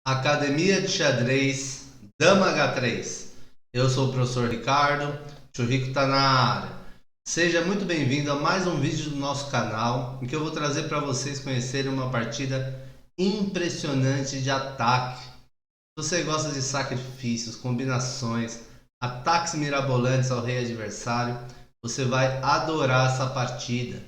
Academia de Xadrez, Dama H3. Eu sou o professor Ricardo, Tio Rico tá na área. Seja muito bem-vindo a mais um vídeo do nosso canal, em que eu vou trazer para vocês conhecerem uma partida impressionante de ataque. Se você gosta de sacrifícios, combinações, ataques mirabolantes ao rei adversário, você vai adorar essa partida.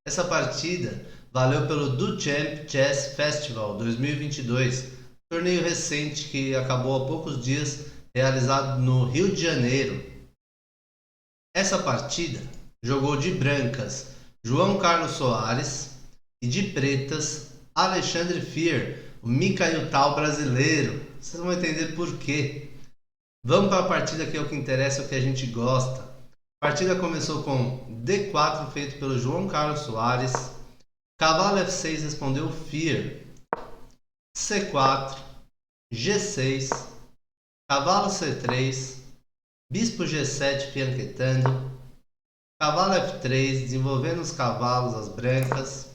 Essa partida valeu pelo Duchamp Chess Festival 2022, torneio recente que acabou há poucos dias, realizado no Rio de Janeiro. Essa partida jogou de brancas João Carlos Soares e de pretas Alexandre Fier, o Mikhail Tal brasileiro. Vocês vão entender por quê. Vamos para a partida, que é o que interessa, o que a gente gosta. A partida começou com D4 feito pelo João Carlos Soares, cavalo F6 respondeu Fier, C4, G6, cavalo C3, bispo G7 fianquetando, cavalo F3 desenvolvendo os cavalos, as brancas,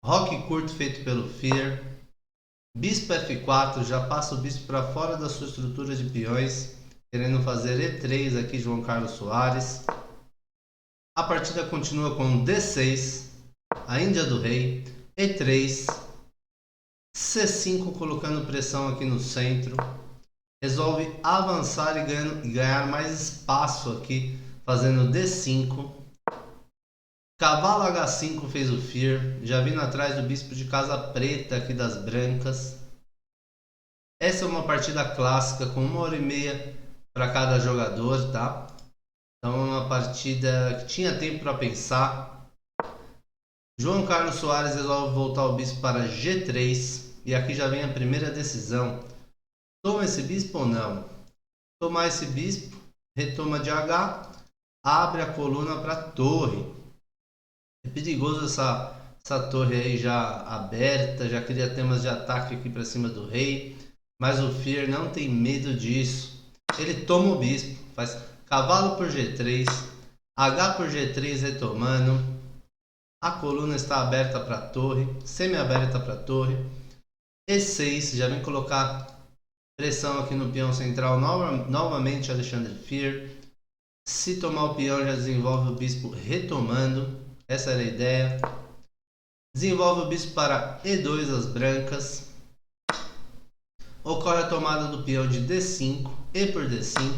roque curto feito pelo Fier, bispo F4 já passa o bispo para fora da sua estrutura de peões, querendo fazer E3 aqui João Carlos Soares. A partida continua com D6, a Índia do rei, E3, C5 colocando pressão aqui no centro, resolve avançar e ganhar mais espaço aqui, fazendo D5, cavalo H5 fez o Fier, já vindo atrás do bispo de casa preta aqui das brancas. Essa é uma partida clássica com 1h30 para cada jogador, tá? Então é uma partida que tinha tempo para pensar. João Carlos Soares resolve voltar o bispo para G3 e aqui já vem a primeira decisão. Toma esse bispo ou não? Tomar esse bispo, retoma de H, abre a coluna para a torre. É perigoso essa torre aí já aberta, já cria temas de ataque aqui para cima do rei, mas o Fier não tem medo disso. Ele toma o bispo, faz cavalo por G3, H por G3 retomando. A coluna está aberta para a torre, semi-aberta para a torre. E6, já vem colocar pressão aqui no peão central, novamente Alexandre Fier. Se tomar o peão, já desenvolve o bispo retomando. Essa era a ideia. Desenvolve o bispo para E2 as brancas. Ocorre a tomada do peão de D5, E por D5,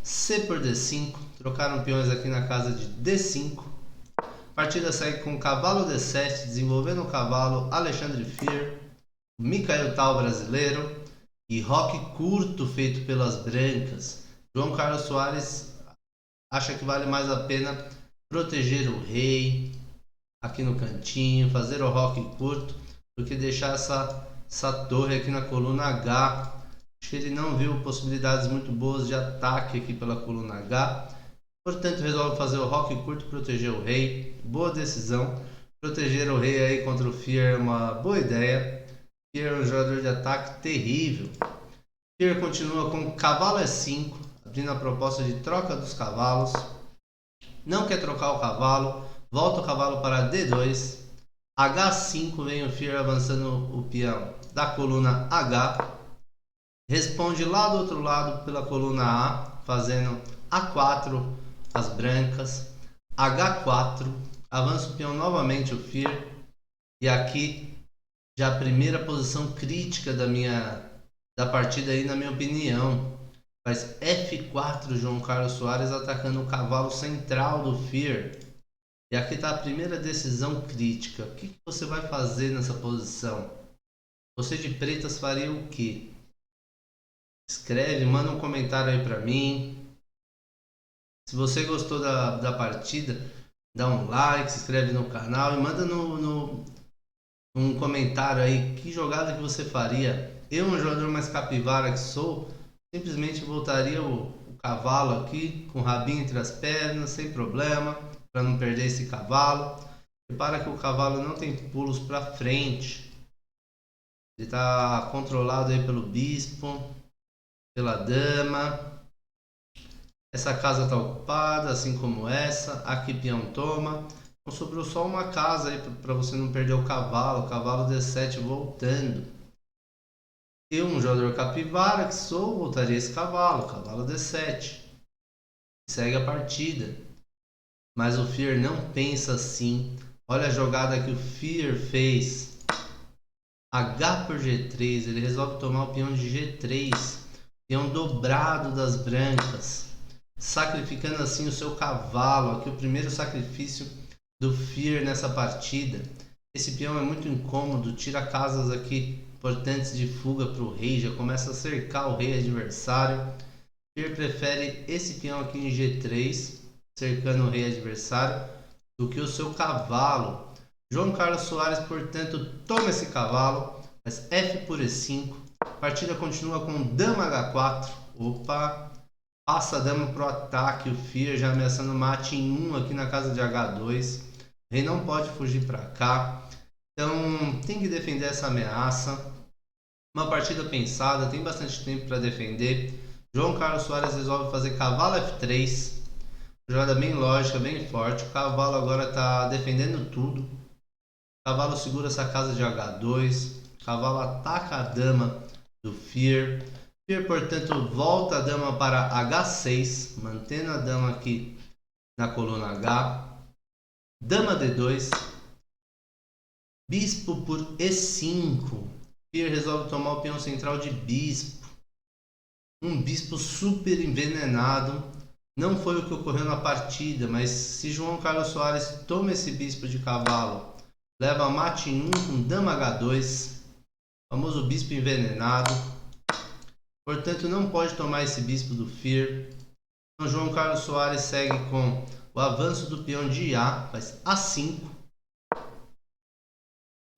C por D5. Trocaram peões aqui na casa de D5. A partida segue com cavalo D7, desenvolvendo o cavalo Alexandre Fier, Mikhail Tal brasileiro e roque curto feito pelas brancas. João Carlos Soares acha que vale mais a pena proteger o rei aqui no cantinho, fazer o roque curto, do que deixar essa torre aqui na coluna H. Acho que ele não viu possibilidades muito boas de ataque aqui pela coluna H. Portanto, resolve fazer o roque curto, proteger o rei. Boa decisão. Proteger o rei aí contra o Fier é uma boa ideia. Fier é um jogador de ataque terrível. Fier continua com cavalo E5, abrindo a proposta de troca dos cavalos. Não quer trocar o cavalo, volta o cavalo para D2. H5, vem o Fier avançando o peão da coluna H. Responde lá do outro lado pela coluna A, fazendo A4 as brancas, H4, avança o peão novamente o Fier, e aqui já a primeira posição crítica da partida aí, na minha opinião. Faz F4 João Carlos Soares atacando o cavalo central do Fier. E aqui está a primeira decisão crítica. O que você vai fazer nessa posição? Você de pretas faria o que? Escreve, manda um comentário aí para mim. Se você gostou da partida, dá um like, se inscreve no canal e manda um comentário aí que jogada que você faria. Eu, um jogador mais capivara que sou, simplesmente voltaria o cavalo aqui com o rabinho entre as pernas, sem problema, para não perder esse cavalo. Repara que o cavalo não tem pulos para frente. Ele está controlado aí pelo bispo, pela dama. Essa casa está ocupada, assim como essa. Aqui peão toma. Então sobrou só uma casa aí para você não perder o cavalo. Cavalo D7 voltando. Eu, um jogador capivara que sou, voltaria esse cavalo, cavalo D7. Segue a partida. Mas o Fear não pensa assim. Olha a jogada que o Fear fez. H por G3, ele resolve tomar o peão de G3. Peão dobrado das brancas. Sacrificando assim o seu cavalo. Aqui o primeiro sacrifício do Fear nessa partida. Esse peão é muito incômodo, tira casas aqui importantes de fuga para o rei, já começa a cercar o rei adversário. Fear prefere esse peão aqui em G3, cercando o rei adversário, do que o seu cavalo. João Carlos Soares, portanto, toma esse cavalo, faz F por E5. A partida continua com Dama H4. Opa! Passa a dama para o ataque, o Fear já ameaçando mate em 1 aqui na casa de H2. O rei não pode fugir para cá. Então tem que defender essa ameaça. Uma partida pensada, tem bastante tempo para defender. João Carlos Soares resolve fazer cavalo F3. Jogada bem lógica, bem forte. O cavalo agora está defendendo tudo. O cavalo segura essa casa de H2. O cavalo ataca a dama do Fear. Fear, portanto, volta a dama para H6, mantendo a dama aqui na coluna H. Dama D2. Bispo por E5. Fear resolve tomar o peão central de bispo. Um bispo super envenenado. Não foi o que ocorreu na partida, mas se João Carlos Soares toma esse bispo de cavalo, leva mate em 1 com dama H2, famoso bispo envenenado. Portanto, não pode tomar esse bispo do Fear. Então, João Carlos Soares segue com o avanço do peão de A, faz A5.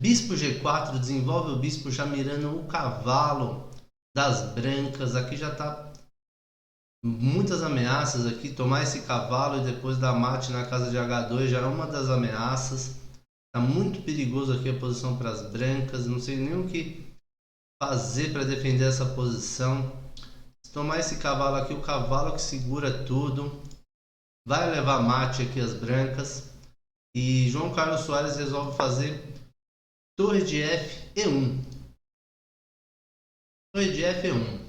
Bispo G4, desenvolve o bispo já mirando o cavalo das brancas. Aqui já está muitas ameaças aqui. Tomar esse cavalo e depois dar mate na casa de H2 já é uma das ameaças. Está muito perigoso aqui a posição para as brancas. Não sei nem o que fazer para defender essa posição. Se tomar esse cavalo aqui, o cavalo que segura tudo, vai levar mate aqui as brancas. E João Carlos Soares resolve fazer torre de F E1. Torre de F E1.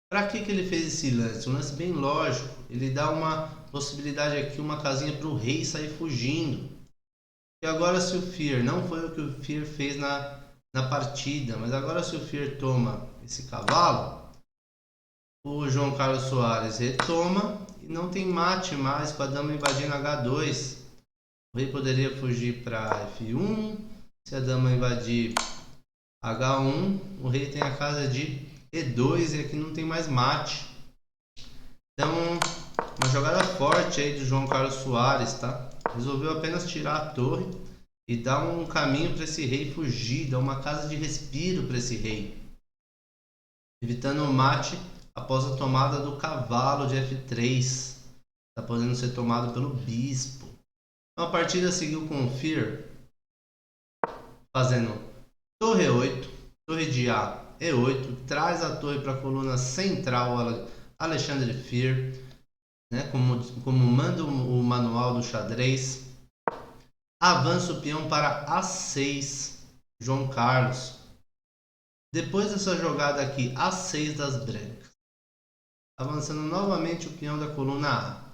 Para que ele fez esse lance? Um lance bem lógico. Ele dá uma possibilidade aqui, uma casinha para o rei sair fugindo. E agora, se o Fear, não foi o que o Fear fez na partida, mas agora se o Fear toma esse cavalo, o João Carlos Soares retoma e não tem mate mais com a dama invadindo H2. O rei poderia fugir para F1. Se a dama invadir H1, o rei tem a casa de E2 e aqui não tem mais mate. Então, uma jogada forte aí do João Carlos Soares, tá? Resolveu apenas tirar a torre e dar um caminho para esse rei fugir, dar uma casa de respiro para esse rei, evitando o mate após a tomada do cavalo de F3. Está podendo ser tomado pelo bispo. Então, a partida seguiu com o Fear fazendo torre E8, torre de A E8, traz a torre para a coluna central Alexandre Fear, né, como manda o manual do xadrez. Avança o peão para A6, João Carlos. Depois dessa jogada aqui, A6 das brancas, avançando novamente o peão da coluna A.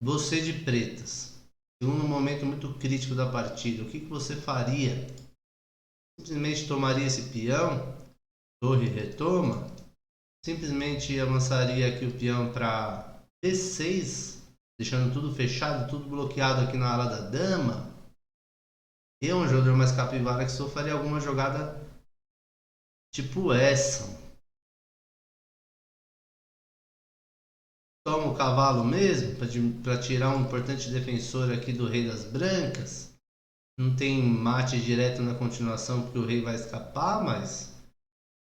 Você de pretas, num momento muito crítico da partida, o que você faria? Simplesmente tomaria esse peão, torre retoma, simplesmente avançaria aqui o peão para B6, deixando tudo fechado, tudo bloqueado aqui na ala da dama. Eu, um jogador mais capivara que sou, faria alguma jogada tipo essa. Toma o cavalo mesmo, para tirar um importante defensor aqui do rei das brancas. Não tem mate direto na continuação porque o rei vai escapar, mas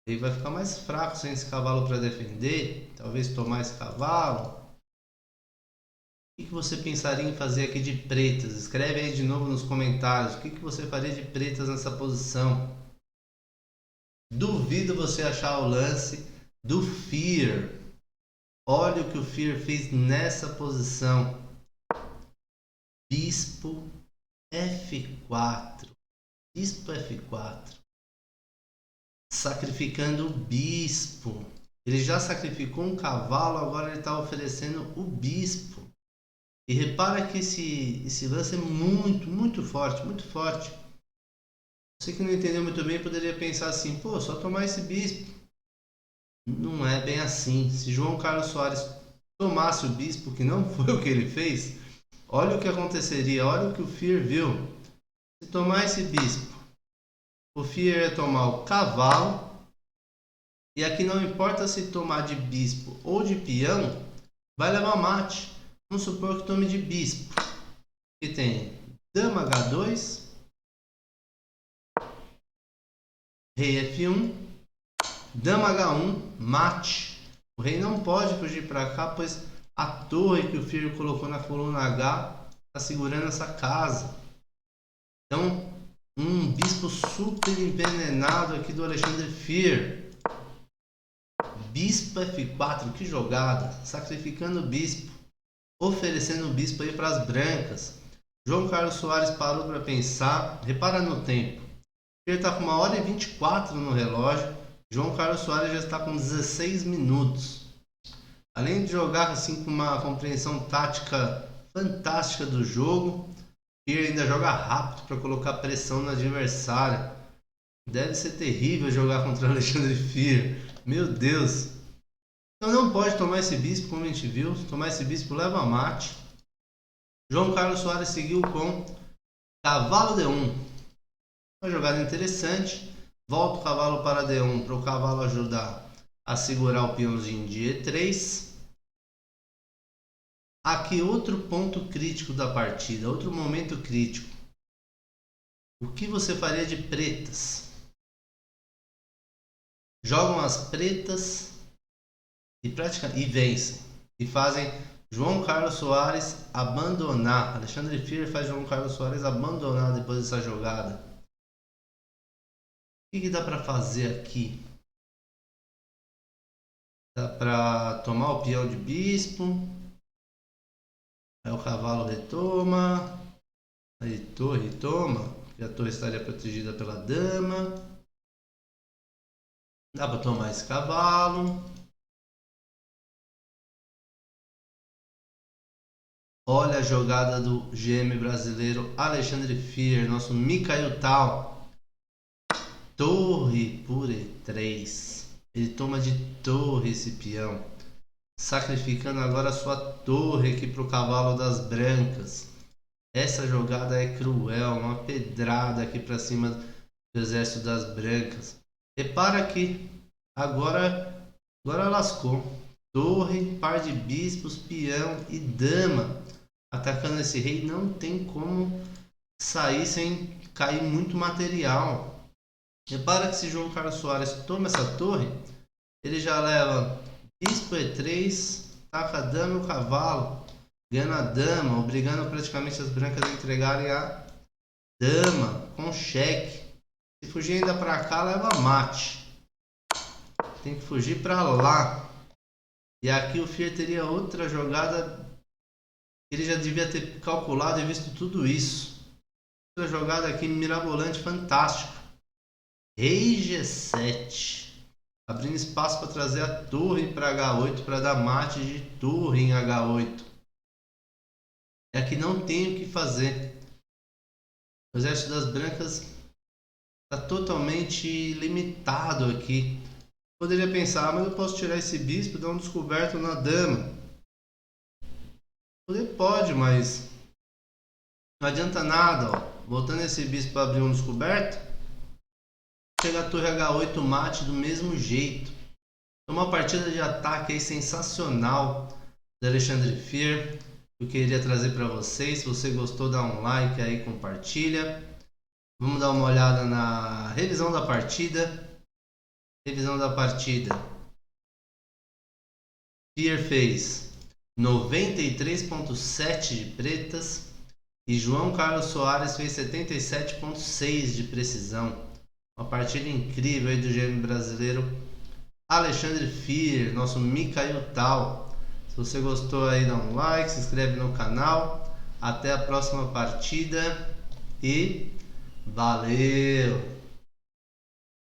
o rei vai ficar mais fraco sem esse cavalo para defender. Talvez tomar esse cavalo. O que você pensaria em fazer aqui de pretas? Escreve aí de novo nos comentários. O que você faria de pretas nessa posição? Duvido você achar o lance do Fear. Olha o que o Fear fez nessa posição. Bispo F4. Bispo F4. sacrificando o bispo. Ele já sacrificou um cavalo, agora ele está oferecendo o bispo. E repara que esse lance é muito forte, muito forte. Você que não entendeu muito bem poderia pensar assim, pô, só tomar esse bispo. Não é bem assim. Se João Carlos Soares tomasse o bispo, que não foi o que ele fez, olha o que aconteceria, olha o que o Fear viu. Se tomar esse bispo, o Fear ia tomar o cavalo. E aqui não importa se tomar de bispo ou de peão, vai levar mate. Vamos supor que tome de bispo. Que tem dama H2, rei F1, dama H1, mate. O rei não pode fugir para cá, pois a torre que o Fear colocou na coluna H está segurando essa casa. Então, um bispo super envenenado aqui do Alexandre Fear. Bispo F4, que jogada, sacrificando o bispo, oferecendo o bispo aí para as brancas. João Carlos Soares parou para pensar, repara no tempo, ele está com 1h24 no relógio, João Carlos Soares já está com 16 minutos. Além de jogar assim com uma compreensão tática fantástica do jogo, ele ainda joga rápido para colocar pressão no adversário. Deve ser terrível jogar contra o Alexandre Fear. Meu Deus! Então não pode tomar esse bispo, como a gente viu. Tomar esse bispo leva mate. João Carlos Soares seguiu com cavalo D1. Uma jogada interessante. Volta o cavalo para D1 para o cavalo ajudar a segurar o peãozinho de E3. Aqui outro ponto crítico da partida, outro momento crítico. O que você faria de pretas? Jogam as pretas e vencem. E fazem João Carlos Soares abandonar. Alexandre Fear faz João Carlos Soares abandonar depois dessa jogada. O que dá para fazer aqui? Dá para tomar o peão de bispo. Aí o cavalo retoma. Aí torre toma. Porque a torre estaria protegida pela dama. Dá para tomar esse cavalo. Olha a jogada do GM brasileiro Alexandre Fear, nosso Mikhail Tal. Torre por E3. Ele toma de torre esse peão, sacrificando agora a sua torre aqui para o cavalo das brancas. Essa jogada é cruel, uma pedrada aqui para cima do exército das brancas. Repara que agora lascou. Torre, par de bispos, peão e dama atacando esse rei. Não tem como sair sem cair muito material. Repara que se João Carlos Soares toma essa torre, ele já leva bispo E3, taca a dama e o cavalo, ganhando a dama, obrigando praticamente as brancas a entregarem a dama com cheque. Se fugir ainda para cá, leva mate. Tem que fugir para lá. E aqui o Fear teria outra jogada. Ele já devia ter calculado e visto tudo isso. Outra jogada aqui mirabolante, fantástica. Rei G7. Abrindo espaço para trazer a torre para H8, para dar mate de torre em H8. E aqui não tem o que fazer. O exército das brancas está totalmente limitado aqui. Poderia pensar, mas eu posso tirar esse bispo e dar um descoberto na dama. Pode, mas não adianta nada. Ó. Voltando esse bispo para abrir um descoberto, chega a torre H8 mate do mesmo jeito. É uma partida de ataque aí sensacional do Alexandre Fear. Eu queria trazer para vocês. Se você gostou, dá um like aí, compartilha. Vamos dar uma olhada na revisão da partida. Fear fez 93,7 de pretas e João Carlos Soares fez 77,6 de precisão. Uma partida incrível aí do GM brasileiro Alexandre Fear, nosso Mikhail Tal. Se você gostou aí, dá um like, se inscreve no canal. Até a próxima partida e valeu!